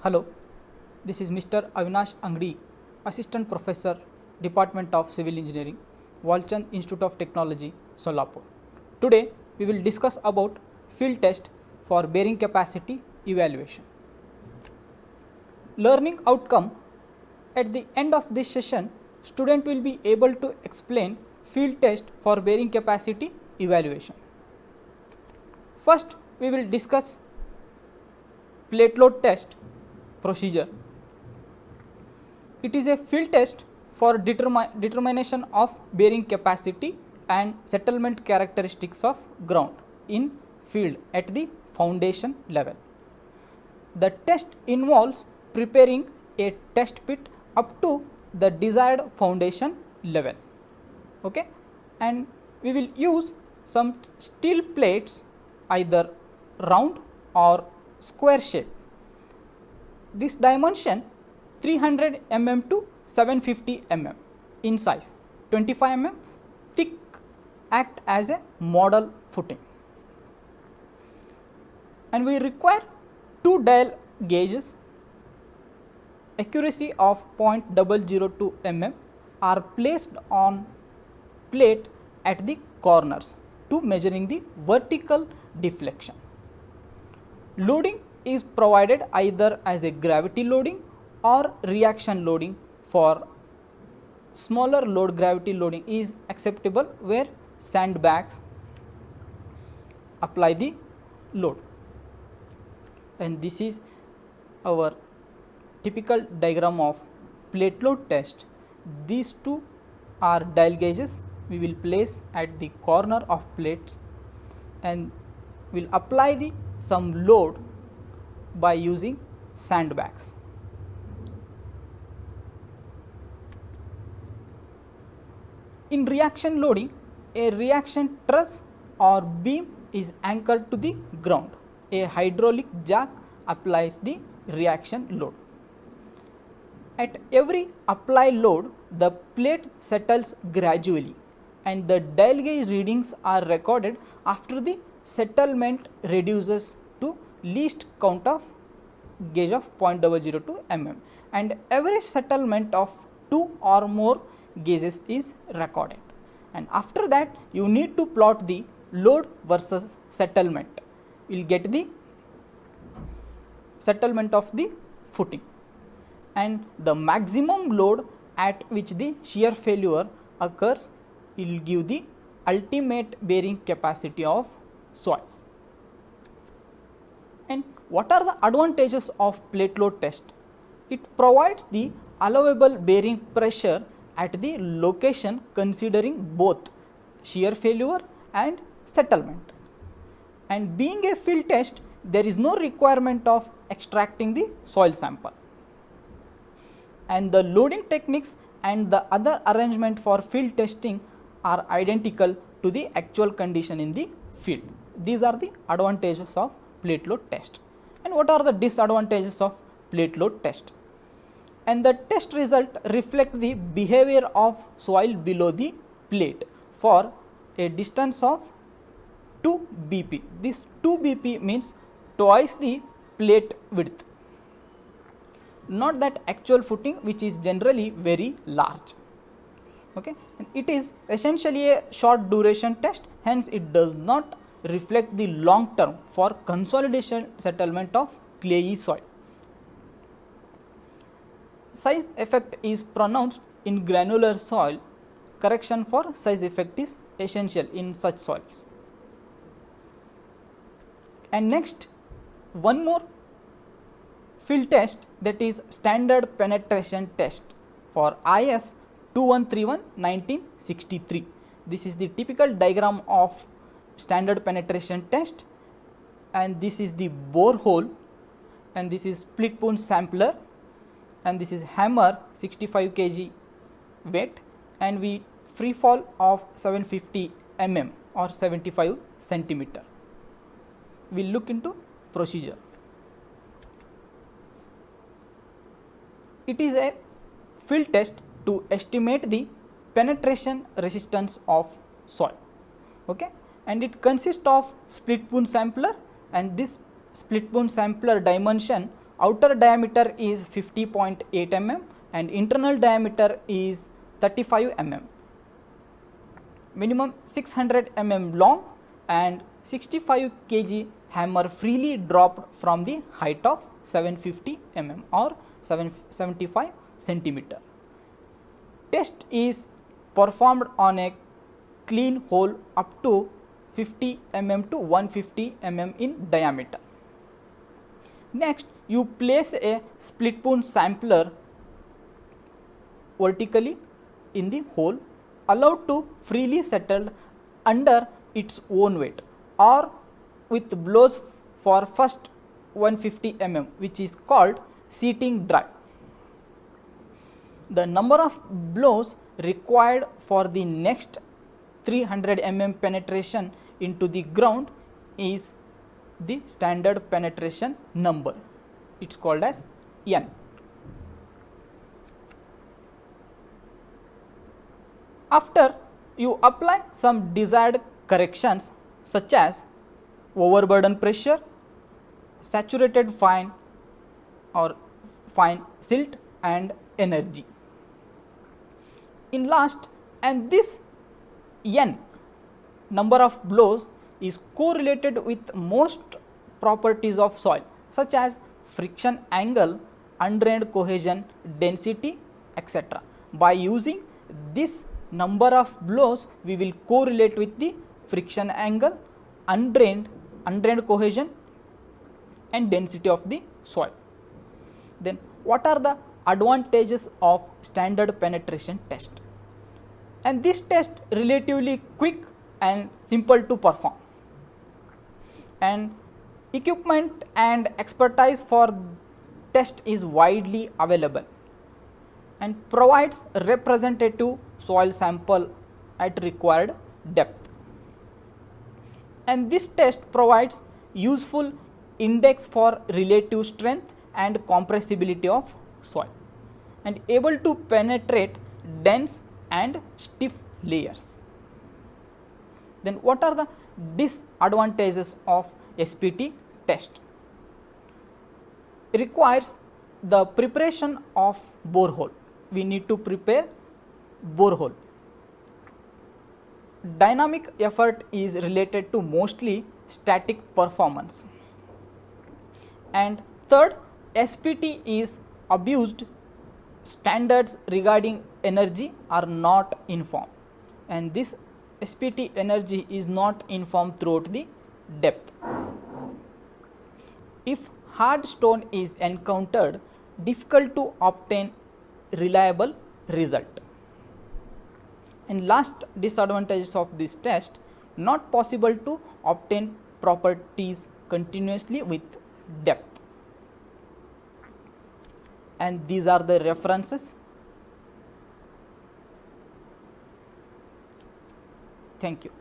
Hello, this is Mr. Avinash Angdi, Assistant Professor, Department of Civil Engineering, Walchand Institute of Technology, Solapur. Today, we will discuss about field test for bearing capacity evaluation. Learning outcome: at the end of this session, student will be able to explain field test for bearing capacity evaluation. First, we will discuss plate load test procedure. It is a field test for determination of bearing capacity and settlement characteristics of ground in field at the foundation level. The test involves preparing a test pit up to the desired foundation level. Okay, and we will use some steel plates, either round or square shape. This dimension 300 mm to 750 mm in size, 25 mm thick, act as a model footing. And we require two dial gauges. Accuracy of 0.002 mm are placed on plate at the corners to measuring the vertical deflection. Loading is provided either as a gravity loading or reaction loading. For smaller load, gravity loading is acceptable, where sandbags apply the load. And this is our typical diagram of plate load test. These two are dial gauges we will place at the corner of plates, and will apply the some load by using sandbags. In reaction loading, a reaction truss or beam is anchored to the ground. A hydraulic jack applies the reaction load. At every applied load, the plate settles gradually, and the dial gauge readings are recorded after the settlement reduces to least count of gauge of 0.002 mm, and average settlement of 2 or more gauges is recorded. And after that, you need to plot the load versus settlement. You will get the settlement of the footing, and the maximum load at which the shear failure occurs will give the ultimate bearing capacity of soil. And what are the advantages of plate load test? It provides the allowable bearing pressure at the location considering both shear failure and settlement. And being a field test, there is no requirement of extracting the soil sample. And the loading techniques and the other arrangement for field testing are identical to the actual condition in the field. These are the advantages of plate load test. And what are the disadvantages of plate load test? And the test result reflect the behavior of soil below the plate for a distance of 2 bp. This 2 bp means twice the plate width, not that actual footing, which is generally very large. Okay, and it is essentially a short duration test, hence it does not reflect the long term for consolidation settlement of clayey soil. Size effect is pronounced in granular soil. Correction for size effect is essential in such soils. And next, one more field test, that is standard penetration test for IS 2131-1963. This is the typical diagram of standard penetration test, and this is the borehole, and this is split pun sampler, and this is hammer 65 kg weight, and we free fall of 750 mm or 75 centimeter. We will look into procedure. It is a field test to estimate the penetration resistance of soil. Okay, and it consists of split pun sampler, and this split pun sampler dimension outer diameter is 50.8 mm and internal diameter is 35 mm. Minimum 600 mm long and 65 kg hammer freely dropped from the height of 750 mm or 775 centimeter. Test is performed on a clean hole up to 50 mm to 150 mm in diameter. Next, you place a split peen sampler vertically in the hole, allowed to freely settle under its own weight or with blows for first 150 mm, which is called seating drive. The number of blows required for the next 300 mm penetration into the ground is the standard penetration number. It's called as N. After you apply some desired corrections such as overburden pressure, saturated fine or fine silt and energy. In last, and this N number of blows is correlated with most properties of soil such as friction angle, undrained cohesion, density, etc. By using this number of blows, we will correlate with the friction angle, undrained cohesion and density of the soil. Then what are the advantages of standard penetration test? And this test relatively quick and simple to perform, and equipment and expertise for test is widely available and provides representative soil sample at required depth. And this test provides useful index for relative strength and compressibility of soil and able to penetrate dense and stiff layers. Then what are the disadvantages of SPT test? It requires the preparation of borehole. We need to prepare borehole. Dynamic effort is related to mostly static performance. And third, SPT is abused. Standards regarding energy are not informed, and this SPT energy is not informed throughout the depth. If hard stone is encountered, difficult to obtain reliable result. And last disadvantages of this test, not possible to obtain properties continuously with depth. And these are the references. Thank you.